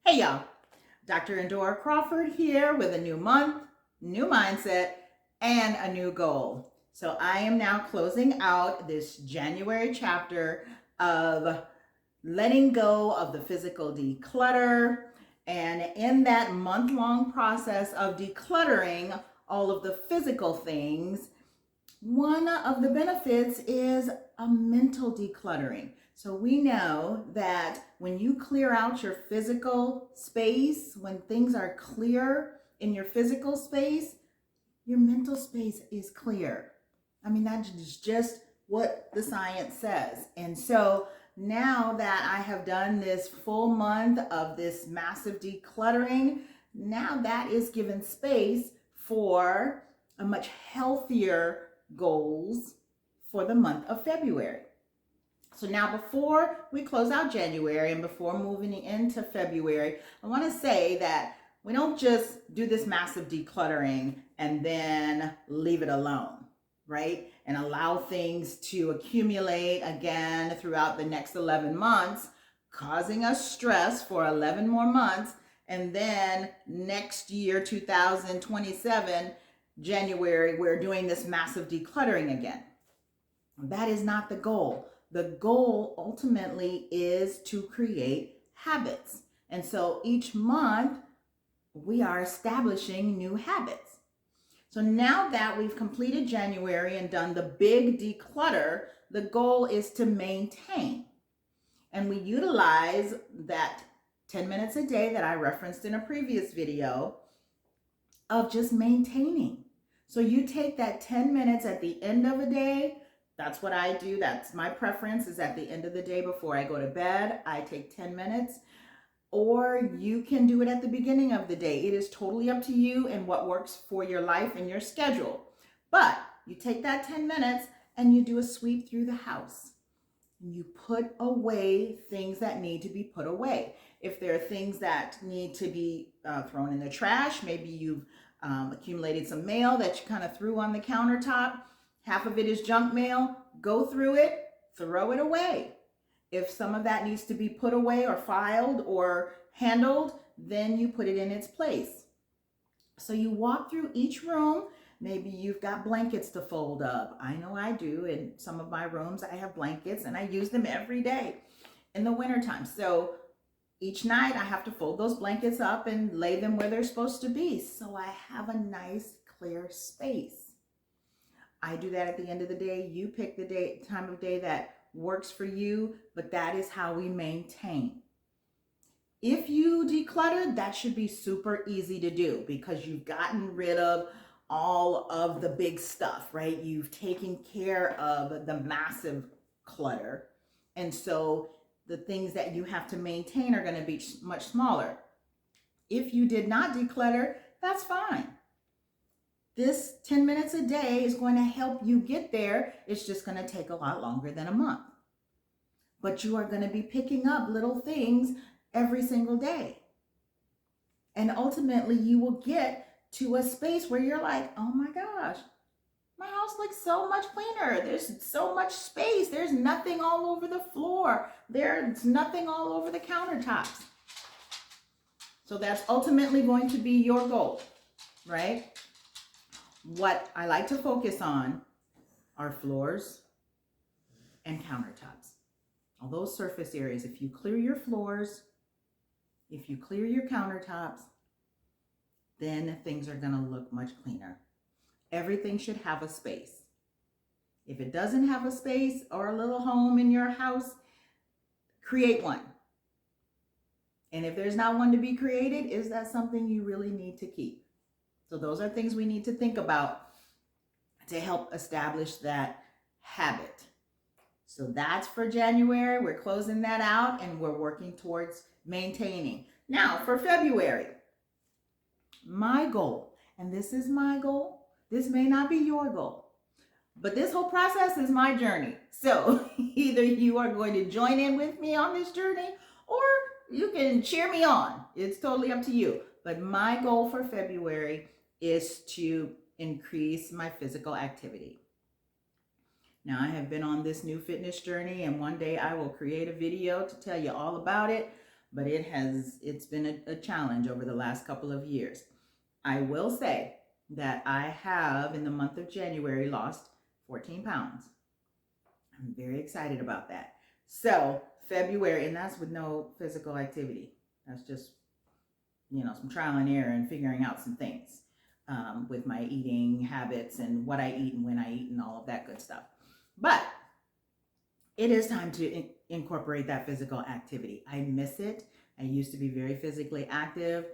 Hey y'all, Dr. Endora Crawford here with a new month, new mindset, and a new goal. So I am now closing out this January chapter of letting go of the physical declutter. And in that month-long process of decluttering all of the physical things, one of the benefits is a mental decluttering. So we know that when you clear out your physical space, when things are clear in your physical space, your mental space is clear. I mean, that is just what the science says. And so now that I have done this full month of this massive decluttering, now that is given space for a much healthier goals for the month of February. So now before we close out January and before moving into February, I want to say that we don't just do this massive decluttering and then leave it alone, right? And allow things to accumulate again throughout the next 11 months, causing us stress for 11 more months. And then next year, 2027, January, we're doing this massive decluttering again. That is not the goal. The goal ultimately is to create habits. And so each month we are establishing new habits. So now that we've completed January and done the big declutter, the goal is to maintain. And we utilize that 10 minutes a day that I referenced in a previous video of just maintaining. So you take that 10 minutes at the end of a day. That's what I do. That's my preference, is at the end of the day before I go to bed, I take 10 minutes. Or you can do it at the beginning of the day. It is totally up to you and what works for your life and your schedule. But you take that 10 minutes and you do a sweep through the house. You put away things that need to be put away. If there are things that need to be thrown in the trash, maybe you've accumulated some mail that you kind of threw on the countertop. Half of it is junk mail. Go through it, throw it away. If some of that needs to be put away or filed or handled, then you put it in its place. So you walk through each room. Maybe you've got blankets to fold up. I know I do. In some of my rooms, I have blankets and I use them every day in the wintertime. So each night I have to fold those blankets up and lay them where they're supposed to be. So I have a nice clear space. I do that at the end of the day. You pick the time of day that works for you, but that is how we maintain. If you declutter, that should be super easy to do because you've gotten rid of all of the big stuff, right? You've taken care of the massive clutter. And so the things that you have to maintain are going to be much smaller. If you did not declutter, that's fine. This 10 minutes a day is going to help you get there. It's just going to take a lot longer than a month. But you are going to be picking up little things every single day. And ultimately, you will get to a space where you're like, oh my gosh, my house looks so much cleaner. There's so much space. There's nothing all over the floor. There's nothing all over the countertops. So that's ultimately going to be your goal, right? What I like to focus on are floors and countertops. All those surface areas. If you clear your floors, if you clear your countertops, then things are going to look much cleaner. Everything should have a space. If it doesn't have a space or a little home in your house, create one. And if there's not one to be created, is that something you really need to keep? So those are things we need to think about to help establish that habit. So that's for January. We're closing that out and we're working towards maintaining. Now for February, my goal, and this is my goal, this may not be your goal, but this whole process is my journey. So either you are going to join in with me on this journey or you can cheer me on. It's totally up to you. But my goal for February is to increase my physical activity. Now, I have been on this new fitness journey, and one day I will create a video to tell you all about it. but it's been a challenge over the last couple of years. I will say that I have, in the month of January, lost 14 pounds. I'm very excited about that. So February, and that's with no physical activity. That's just, some trial and error and figuring out some things with my eating habits and what I eat and when I eat and all of that good stuff. But it is time to incorporate that physical activity. I miss it. I used to be very physically active.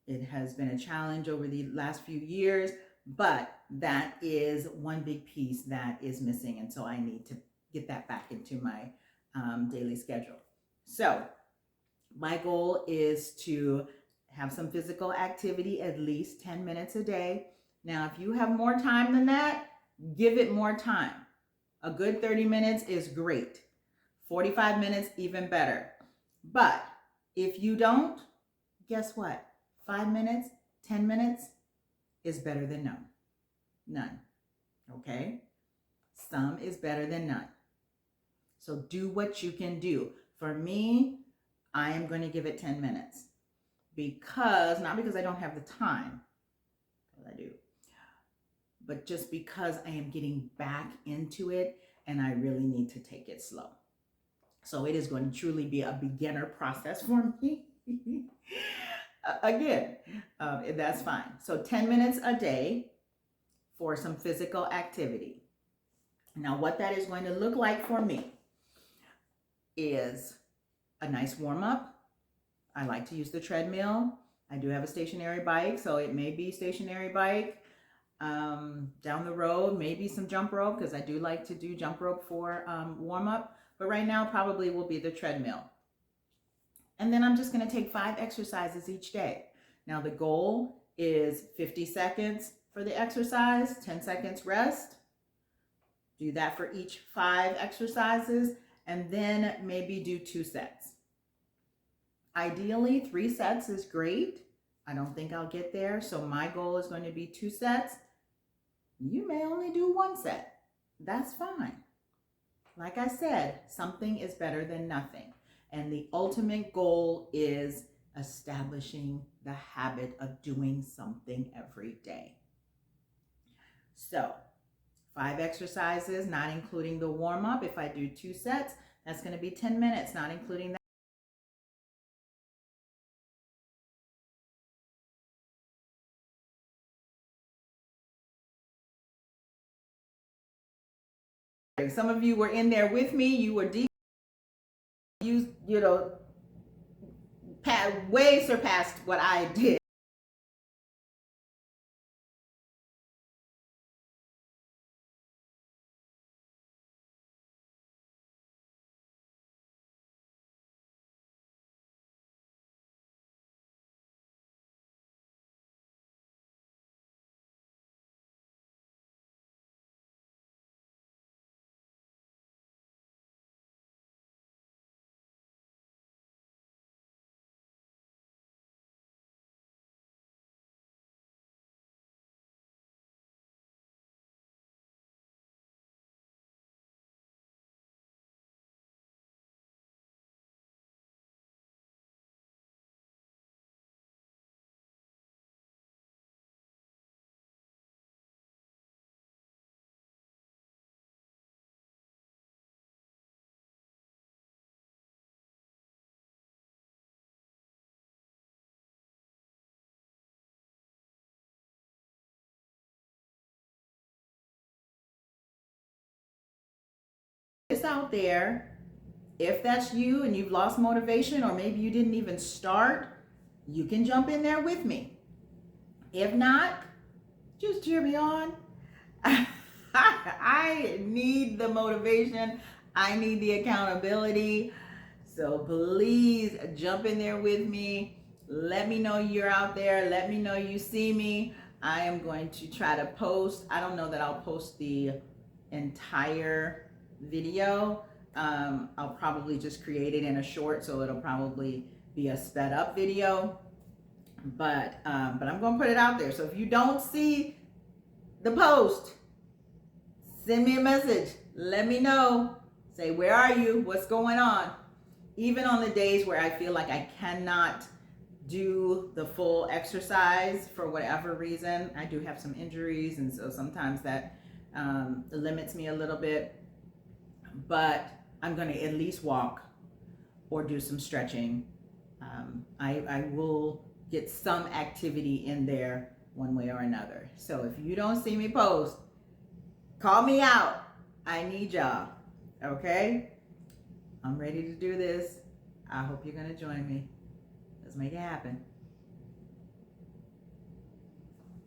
It has been a challenge over the last few years, but that is one big piece that is missing. And so I need to get that back into my daily schedule. So my goal is to have some physical activity at least 10 minutes a day. Now, if you have more time than that, give it more time. A good 30 minutes is great. 45 minutes, even better. But if you don't, guess what? 5 minutes, 10 minutes is better than none. None. Okay? Some is better than none. So do what you can do. For me, I am going to give it 10 minutes not because I don't have the time, because I do, but just because I am getting back into it and I really need to take it slow. So it is going to truly be a beginner process for me. Again, that's fine. So 10 minutes a day for some physical activity. Now, what that is going to look like for me is a nice warm up. I like to use the treadmill. I do have a stationary bike, so it may be stationary bike. Down the road, maybe some jump rope, because I do like to do jump rope for warm up. But right now, probably will be the treadmill. And then I'm just going to take 5 exercises each day. Now, the goal is 50 seconds for the exercise, 10 seconds rest. Do that for each 5 exercises, and then maybe do 2 sets. Ideally, 3 sets is great. I don't think I'll get there, so my goal is going to be 2 sets. You may only do 1 set. That's fine. Like I said, something is better than nothing. And the ultimate goal is establishing the habit of doing something every day. So 5 exercises, not including the warm-up. If I do 2 sets, that's going to be 10 minutes, not including that. Some of you were in there with me. You were way surpassed what I did. It's out there. If that's you and you've lost motivation, or maybe you didn't even start, you can jump in there with me. If not, just cheer me on. I need the motivation. I need the accountability. So please jump in there with me. Let me know you're out there. Let me know you see me. I am going to try to post. I don't know that I'll post the entire video. I'll probably just create it in a short, so it'll probably be a sped up video. But I'm going to put it out there. So if you don't see the post, send me a message. Let me know. Say, where are you? What's going on? even on the days where I feel like I cannot do the full exercise for whatever reason. I do have some injuries, and so sometimes that limits me a little bit, but I'm going to at least walk or do some stretching. I will get some activity in there one way or another. So if you don't see me post, call me out. I need y'all. Okay? I'm ready to do this. I hope you're going to join me. Let's make it happen.